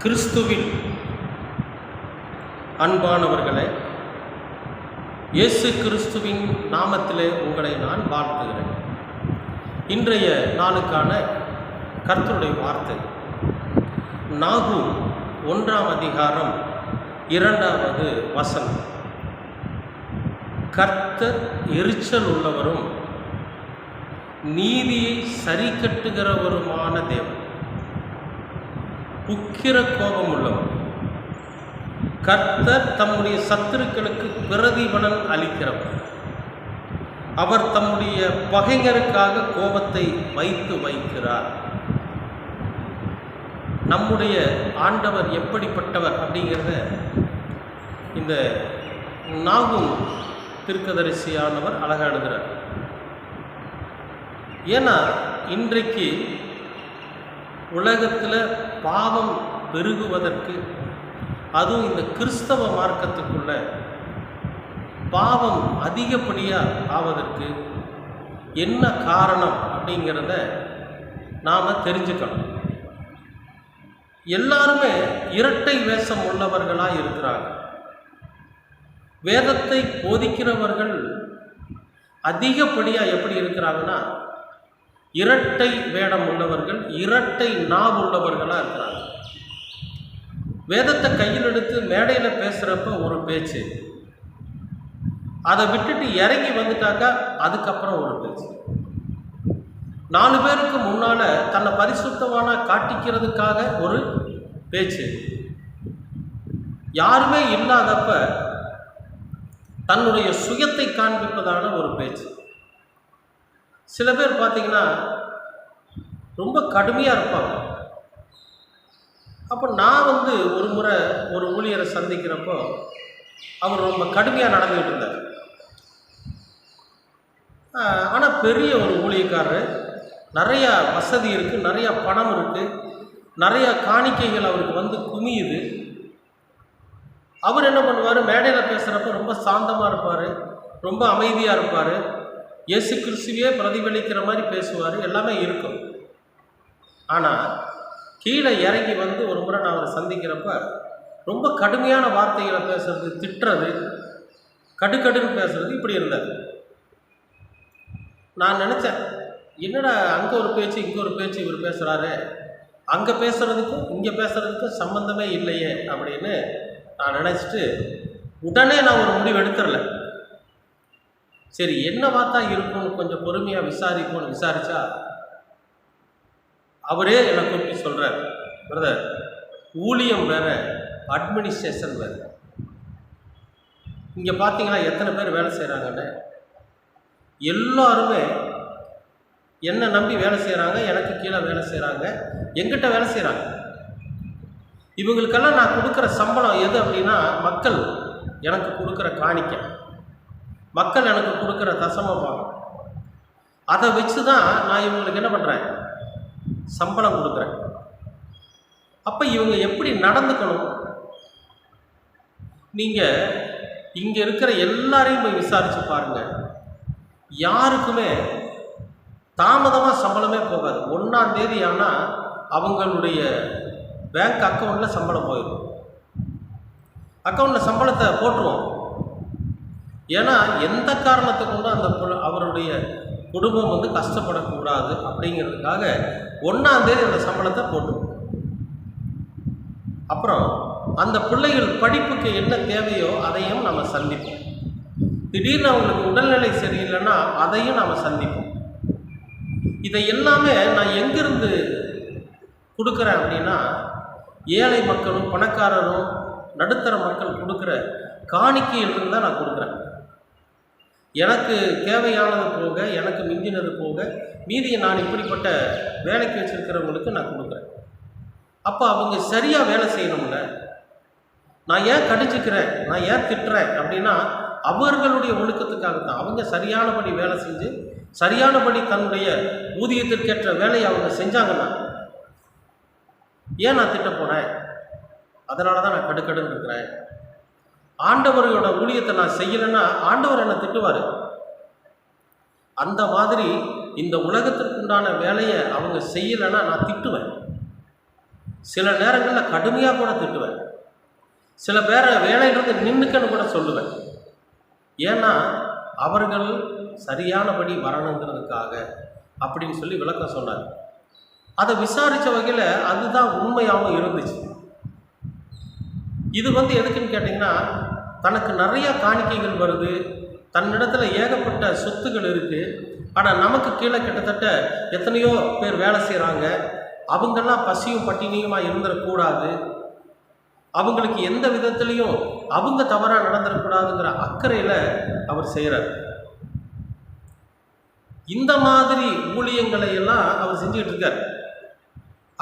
கிறிஸ்துவில் அன்பானவர்களே, இயேசு கிறிஸ்துவின் நாமத்திலே உங்களை நான் வாழ்த்துகிறேன். இன்றைய நாளுக்கான கர்த்தருடைய வார்த்தை நாகூம் 1ஆம் அதிகாரம் 2வது வசனம். கர்த்தர் எரிச்சல் உள்ளவரும் நீதியை சரி கட்டுகிறவருமான தேவன், உக்கிர கோபம் உள்ளவர். கர்த்தர் தம்முடைய சத்துருக்களுக்கு பிரதிபலன் அளிக்கிறவர். அவர் தம்முடைய பகைஞருக்காக கோபத்தை வைக்கிறார். நம்முடைய ஆண்டவர் எப்படிப்பட்டவர் அப்படிங்கிறத இந்த நாகூம் தீர்க்கதரிசியானவர் அழகாக எழுதுகிறார். ஏன்னா இன்றைக்கு உலகத்தில் பாவம் பெருகுவதற்கு, அதுவும் இந்த கிறிஸ்தவ மார்க்கத்துக்குள்ள பாவம் அதிகப்படியாக ஆவதற்கு என்ன காரணம் அப்படிங்கிறத நாம் தெரிஞ்சுக்கணும். எல்லாருமே இரட்டை வேஷம் உள்ளவர்களாக இருக்கிறாங்க. வேதத்தை போதிக்கிறவர்கள் அதிகப்படியாக எப்படி இருக்கிறாங்கன்னா, இரட்டை வேடம் உள்ளவர்கள், இரட்டை நாவு உள்ளவர்களாக இருக்கிறாங்க. வேதத்தை கையில் எடுத்து மேடையில் பேசுகிறப்ப ஒரு பேச்சு, அதை விட்டுட்டு இறங்கி வந்துட்டாக்கா அதுக்கப்புறம் ஒரு பேச்சு. 4 பேருக்கு முன்னால் தன்னை பரிசுத்தமான காட்டிக்கிறதுக்காக ஒரு பேச்சு, யாருமே இல்லாதப்ப தன்னுடைய சுயத்தை காண்பிப்பதான ஒரு பேச்சு. சில பேர் பார்த்திங்கன்னா ரொம்ப கடுமையாக இருப்பாங்க. அப்போ நான் ஒரு முறை ஒரு ஊழியரை சந்திக்கிறப்போ அவர் ரொம்ப கடுமையாக நடந்துக்கிட்டு இருந்தார். ஆனால் பெரிய ஒரு ஊழியக்காரர், நிறையா வசதி இருக்குது, நிறையா பணம் இருக்குது, நிறையா காணிக்கைகள் அவருக்கு குமியுது. அவர் என்ன பண்ணுவார், மேடையில் பேசுகிறப்ப ரொம்ப சாந்தமாக இருப்பார், ரொம்ப அமைதியாக இருப்பார், இயேசு கிறிஸ்துவே பிரதிபலிக்கிற மாதிரி பேசுவார், எல்லாமே இருக்கும். ஆனால் கீழே இறங்கி ஒரு முறை நான் அவரை சந்திக்கிறப்ப ரொம்ப கடுமையான வார்த்தைகளை பேசுறது, திட்டுறது, கடுக்கடுன்னு பேசுறது, இப்படி இருந்தார். நான் நினச்சேன், என்னடா அங்கே ஒரு பேச்சு இங்கே ஒரு பேச்சு இவர் பேசுகிறாரு, அங்கே பேசுகிறதுக்கும் இங்கே பேசுகிறதுக்கும் சம்மந்தமே இல்லையே அப்படின்னு நான் நினச்சிட்டு உடனே நான் ஒரு முடிவு எடுத்துடல. சரி, என்ன பார்த்தா இருக்கும்னு கொஞ்சம் பொறுமையாக விசாரிப்போம்னு விசாரித்தா அவரே என்னை கூப்பிட்டு சொல்கிறார், பிரதர், ஊழியம் வேறு, அட்மினிஸ்ட்ரேஷன் வேறு. இங்கே பார்த்தீங்களா எத்தனை பேர் வேலை செய்கிறாங்கன்னு? எல்லாருமே என்னை நம்பி வேலை செய்கிறாங்க, எனக்கு கீழே வேலை செய்கிறாங்க, எங்கிட்ட வேலை செய்கிறாங்க. இவங்களுக்கெல்லாம் நான் கொடுக்குற சம்பளம் எது அப்படின்னா, மக்கள் எனக்கு கொடுக்குற காணிக்கை, மக்கள் எனக்கு கொடுக்குற தசமபாகம், அதை வச்சு தான் நான் இவங்களுக்கு என்ன பண்ணுறேன், சம்பளம் கொடுக்குறேன். அப்போ இவங்க எப்படி நடந்துக்கணும்? நீங்கள் இங்கே இருக்கிற எல்லாரையும் போய் விசாரித்து பாருங்கள், யாருக்குமே தாமதமாக சம்பளமே போகாது. 1ஆம் தேதி ஆனால் அவங்களுடைய பேங்க் அக்கௌண்ட்டில் சம்பளம் போயிடும். அக்கௌண்ட்டில் சம்பளத்தை போட்டுருவோம். ஏன்னா எந்த காரணத்தை கொண்டு அந்த அவருடைய குடும்பம் கஷ்டப்படக்கூடாது அப்படிங்கிறதுக்காக 1ஆம் தேதி அந்த சம்பளத்தை போட்டுருவோம். அப்புறம் அந்த பிள்ளைகள் படிப்புக்கு என்ன தேவையோ அதையும் நம்ம சந்திப்போம். திடீர்னு அவங்களுக்கு உடல்நிலை சரியில்லைன்னா அதையும் நாம் சந்திப்போம். இதை எல்லாமே நான் எங்கிருந்து கொடுக்குறேன் அப்படின்னா, ஏழை மக்களும் பணக்காரரும் நடுத்தர மக்கள் கொடுக்குற காணிக்கையிலிருந்து தான் நான் கொடுக்குறேன். எனக்கு தேவையானது போக, எனக்கு மிஞ்சினது போக, மீதியை நான் இப்படிப்பட்ட வேலைக்கு வச்சுருக்கிறவங்களுக்கு நான் கொடுக்குறேன். அப்போ அவங்க சரியாக வேலை செய்யணும்ல. நான் ஏன் கடிச்சிக்கிறேன், நான் ஏன் திட்டுறேன் அப்படின்னா, அவர்களுடைய ஒழுக்கத்துக்காக தான். அவங்க சரியானபடி வேலை செஞ்சு சரியானபடி தன்னுடைய ஊதியத்திற்கேற்ற வேலையை அவங்க செஞ்சாங்கன்னா ஏன் நான் திட்ட போகிறேன்? அதனால தான் நான் கடுக்கடுன்னு இருக்கிறேன். ஆண்டவரோட ஊழியத்தை நான் செய்யலைன்னா ஆண்டவர் என்னை திட்டுவார். அந்த மாதிரி இந்த உலகத்திற்குண்டான வேலையை அவங்க செய்யலைன்னா நான் திட்டுவேன். சில நேரங்களில் கடுமையாக கூட திட்டுவேன். சில பேரை வேலையிலிருந்து நின்றுக்கன்னு கூட சொல்லுவேன். ஏன்னா அவர்கள் சரியானபடி வரணுங்கிறதுக்காக அப்படின்னு சொல்லி விளக்கம் சொன்னார். அதை விசாரித்த வகையில் அதுதான் உண்மையாகவும் இருந்துச்சு. இது எதுக்குன்னு கேட்டிங்கன்னா, தனக்கு நிறைய காணிக்கைகள் வருது, தன்னிடத்தில் ஏகப்பட்ட சொத்துக்கள் இருக்குது. ஆனால் நமக்கு கீழே கிட்டத்தட்ட எத்தனையோ பேர் வேலை செய்கிறாங்க. அவங்கெல்லாம் பசியும் பட்டினியுமாக இருந்துடக்கூடாது, அவங்களுக்கு எந்த விதத்துலேயும் அவங்க தவறாக நடந்துடக்கூடாதுங்கிற அக்கறையில் அவர் செய்கிறார். இந்த மாதிரி ஊழியங்களை எல்லாம் அவர் செஞ்சுக்கிட்டு இருக்கார்.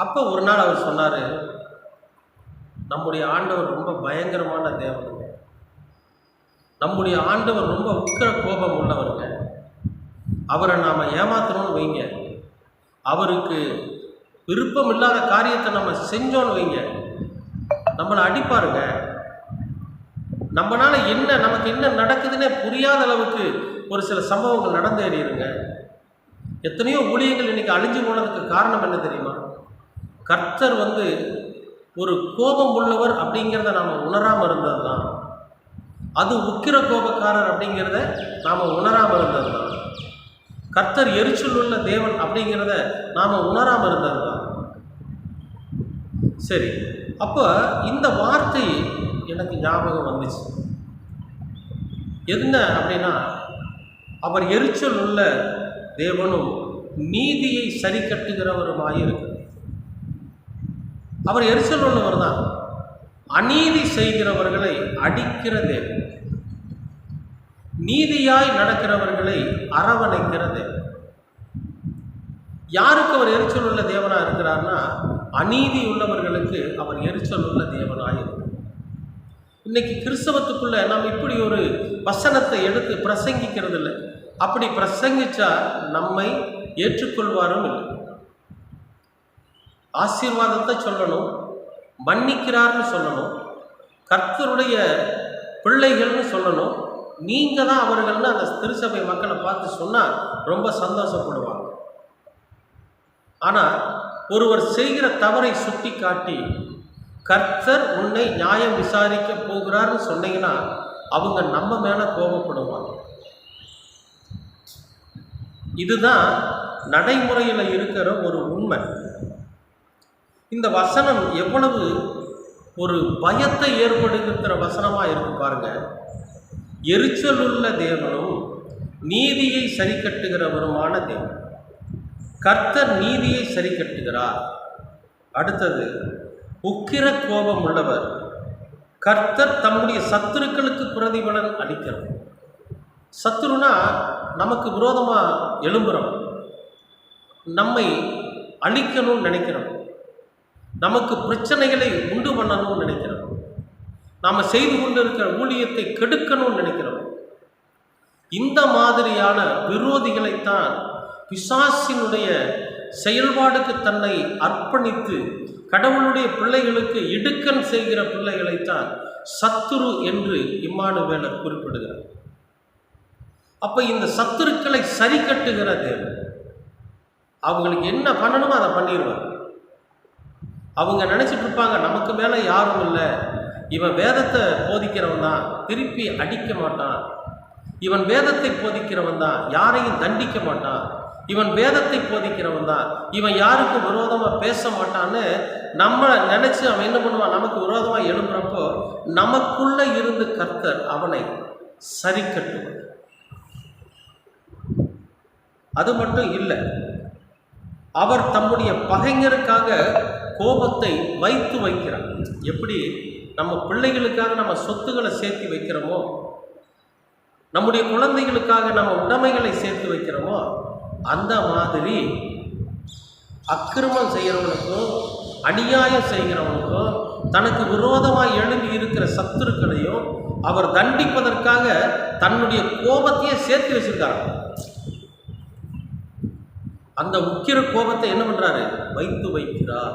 அப்போ ஒரு நாள் அவர் சொன்னார், நம்முடைய ஆண்டவர் ரொம்ப பயங்கரமான தேவனுங்க, நம்முடைய ஆண்டவர் ரொம்ப உக்கிர கோபம் உள்ளவருங்க. அவரை நாம் ஏமாத்தணும்னு வைங்க, அவருக்கு விருப்பம் இல்லாத காரியத்தை நம்ம செஞ்சோன்னு வைங்க, நம்மளை அடிப்பாருங்க. நம்மளால் நமக்கு என்ன நடக்குதுன்னே புரியாத அளவுக்கு ஒரு சில சம்பவங்கள் நடந்தேறிடுங்க. எத்தனையோ ஊழியர்கள் இன்றைக்கி அழிஞ்சு போனதுக்கு காரணம் என்ன தெரியுமா? கர்த்தர் ஒரு கோபம் உள்ளவர் அப்படிங்கிறத நாம் உணராமல் இருந்தது தான். அது உக்கிர கோபக்காரர் அப்படிங்கிறத நாம் உணராமல் இருந்தது தான். கர்த்தர் எரிச்சல் உள்ள தேவன் அப்படிங்கிறத நாம் உணராமல் இருந்தது தான். சரி, அப்போ இந்த வார்த்தை எனக்கு ஞாபகம் வந்துச்சு. என்ன அப்படின்னா, அவர் எரிச்சல் உள்ள தேவனும் நீதியை சரி கட்டுகிறவருமாய் இருக்கு. அவர் எரிச்சல் உள்ளவர் தான். அநீதி செய்கிறவர்களை அடிக்கிற தேவன், நீதியாய் நடக்கிறவர்களை அரவணைக்கிற தேவன். யாருக்கு அவர் எரிச்சல் உள்ள தேவனாக இருக்கிறார்னா, அநீதி உள்ளவர்களுக்கு அவர் எரிச்சல் உள்ள தேவனாக இருக்கிறார். இன்னைக்கு கிறிஸ்தவத்துக்குள்ள நாம் இப்படி ஒரு வசனத்தை எடுத்து பிரசங்கிக்கிறது இல்லை. அப்படி பிரசங்கிச்சா நம்மை ஏற்றுக்கொள்வாரும் இல்லை. ஆசீர்வாதத்தை சொல்லணும், மன்னிக்கிறார்னு சொல்லணும், கர்த்தருடைய பிள்ளைகள்னு சொல்லணும். நீங்கள் தான் அவர்கள்னு அந்த திருச்சபை மக்களை பார்த்து சொன்னால் ரொம்ப சந்தோஷப்படுவாங்க. ஆனால் ஒருவர் செய்கிற தவறை சுட்டி காட்டி கர்த்தர் உன்னை நியாயம் விசாரிக்க போகிறார்னு சொன்னீங்கன்னா அவங்க நம்ம மேலே கோபப்படுவாங்க. இதுதான் நடைமுறையில் இருக்கிற ஒரு உண்மை. இந்த வசனம் எவ்வளவு ஒரு பயத்தை ஏற்படுத்துகிற வசனமாக இருக்கு பாருங்க. எரிச்சலுள்ள தேவனும் நீதியை சரி கட்டுகிறவருமான தேவன். கர்த்தர் நீதியை சரி கட்டுகிறார். அடுத்தது, உக்கிர கோபம் உள்ளவர். கர்த்தர் தம்முடைய சத்துருக்களுக்கு பிரதிபலன் அளிக்கிறார். சத்துருனா நமக்கு விரோதமாக எழும்புறோம், நம்மை அழிக்கணும்னு நினைக்கிறோம், நமக்கு பிரச்சனைகளை உண்டு பண்ணணும்னு நினைக்கிறோம், நாம் செய்து கொண்டு இருக்கிற ஊழியத்தை கெடுக்கணும்னு நினைக்கிறோம். இந்த மாதிரியான விரோதிகளைத்தான், பிசாசினுடைய செயல்பாடுக்கு தன்னை அர்ப்பணித்து கடவுளுடைய பிள்ளைகளுக்கு இடுக்கண் செய்கிற பிள்ளைகளைத்தான் சத்துரு என்று இம்மானுவேலர் குறிப்பிடுகிறார். அப்போ இந்த சத்துருக்களை சரி கட்டுகிற தேவன் அவங்களுக்கு என்ன பண்ணணுமோ அதை பண்ணிடுவார். அவங்க நினச்சிட்டு இருப்பாங்க, நமக்கு மேலே யாரும் இல்லை, இவன் வேதத்தை போதிக்கிறவன் தான், திருப்பி அடிக்க மாட்டான், இவன் வேதத்தை போதிக்கிறவன் தான், யாரையும் தண்டிக்க மாட்டான், இவன் வேதத்தை போதிக்கிறவன் தான், இவன் யாருக்கு விரோதமாக பேச மாட்டான்னு நம்ம நினச்சி அவன் என்ன பண்ணுவான், நமக்கு விரோதமாக எழும்புறப்போ நமக்குள்ளே இருந்து கர்த்தர் அவனை சரி கட்டுவான். அது மட்டும் இல்லை, அவர் தம்முடைய பகைஞருக்காக கோபத்தை வைத்து வைக்கிறார். எப்படி நம்ம பிள்ளைகளுக்காக நம்ம சொத்துக்களை சேர்த்து வைக்கிறோமோ, நம்முடைய குழந்தைகளுக்காக நம்ம உடைமைகளை சேர்த்து வைக்கிறோமோ, அந்த மாதிரி அக்கிரமம் செய்கிறவனுக்கும் அநியாயம் செய்கிறவனுக்கும் தனக்கு விரோதமாக எழும்பி இருக்கிற சத்துருக்களையும் அவர் தண்டிப்பதற்காக தன்னுடைய கோபத்தையே சேர்த்து வச்சிருக்காரு. அந்த உக்கிர கோபத்தை என்ன பண்றாரு? வைத்து வைக்கிறார்.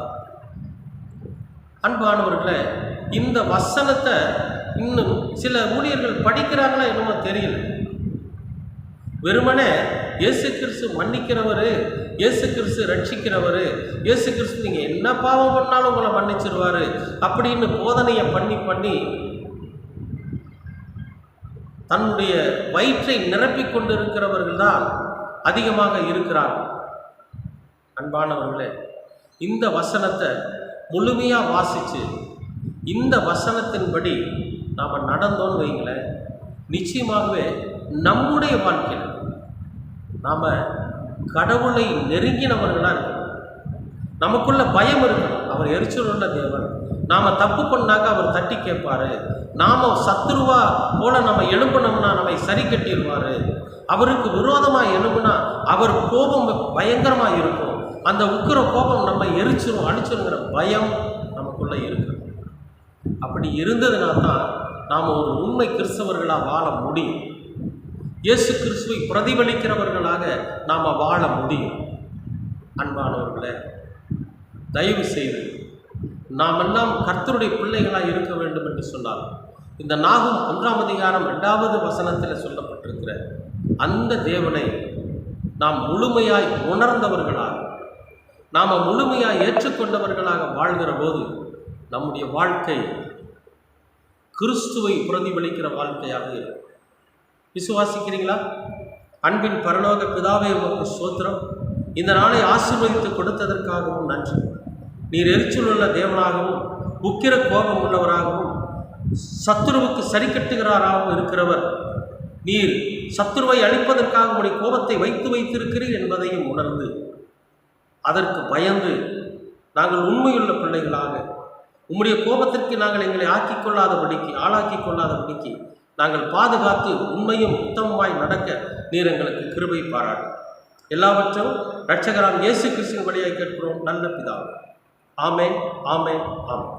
அன்பானவர்களே, இந்த வசனத்தை இன்னும் சில ஊழியர்கள் படிக்கிறாங்களா என்னமோ தெரியல. வெறுமனே இயேசு கிறிஸ்து மன்னிக்கிறவர், இயேசு கிறிஸ்து ரட்சிக்கிறவர், இயேசு கிறிஸ்து நீங்கள் என்ன பாவம் பண்ணாலும் உங்களை மன்னிச்சிருவார் அப்படின்னு போதனையை பண்ணி தன்னுடைய வயிற்றை நிரப்பிக் கொண்டிருக்கிறவர்கள் தான் அதிகமாக இருக்கிறார்கள். அன்பானவர்களே, இந்த வசனத்தை முழுமையாக வாசித்து இந்த வசனத்தின்படி நாம் நடந்தோன்னு வைங்களேன், நிச்சயமாகவே நம்முடைய வாழ்க்கையில் நாம் கடவுளை நெருங்கினவர்களாக இருக்கணும். நமக்குள்ள பயம் இருக்கணும். அவர் எரிச்சல் உள்ள தேவன், நாம் தப்பு பண்ணாக்க அவர் தட்டி கேட்பார். நாம் சத்துருவா போல நம்ம எழும்பினோம்னா நம்மை சரி கட்டிடுவார். அவருக்கு விரோதமாக எழும்புனா அவர் கோபம் பயங்கரமாக இருக்கும். அந்த உக்கிர கோபம் நம்ம எரிச்சிரும், அழிச்சிருங்கிற பயம் நமக்குள்ளே இருக்கு. அப்படி இருந்ததுனா தான் நாம் ஒரு உண்மை கிறிஸ்தவர்களாக வாழ முடியும். இயேசு கிறிஸ்துவை பிரதிபலிக்கிறவர்களாக நாம் வாழ முடியும். அன்பானவர்களே, தயவு செய்து நாம் எல்லாம் கர்த்தருடைய பிள்ளைகளாக இருக்க வேண்டும் என்று சொன்னார். இந்த நாகும் 1ஆம் அதிகாரம் 2வது வசனத்தில் சொல்லப்பட்டிருக்கிற அந்த தேவனை நாம் முழுமையாய் உணர்ந்தவர்களாக, நாம் முழுமையாய் ஏற்றுக்கொண்டவர்களாக வாழ்கிற போது நம்முடைய வாழ்க்கை கிறிஸ்துவை பிரதிபலிக்கிற வாழ்க்கையாக இருக்கும். விசுவாசிக்கிறீங்களா? அன்பின் பரலோக பிதாவே, உமக்கு ஸ்தோத்திரம். இந்த நாளை ஆசீர்வதித்து கொடுத்ததற்காகவும் நன்றி. நீர் எரிச்சல் உள்ள தேவனாகவும் உக்கிர கோபம் உள்ளவராகவும் சத்துருவுக்கு சரி கட்டுகிறாராகவும் இருக்கிறவர். நீர் சத்துருவை அழிப்பதற்காக உடைய கோபத்தை வைத்திருக்கிறீர் என்பதையும் உணர்ந்து அதற்கு பயந்து நாங்கள் உண்மையுள்ள பிள்ளைகளாக உம்முடைய கோபத்திற்கு நாங்கள் எங்களை ஆளாக்கி கொள்ளாதபடிக்கு நாங்கள் பாதுகாத்து உண்மையும் உத்தமமாய் நடக்க நீர் எங்களுக்கு கிருபை பாராட்டு. எல்லாவற்றும் இரட்சகராம் இயேசு கிறிஸ்துவின் வழியாக கேட்கிறோம் நல்ல பிதாவே. ஆமென், ஆமென், ஆமென்.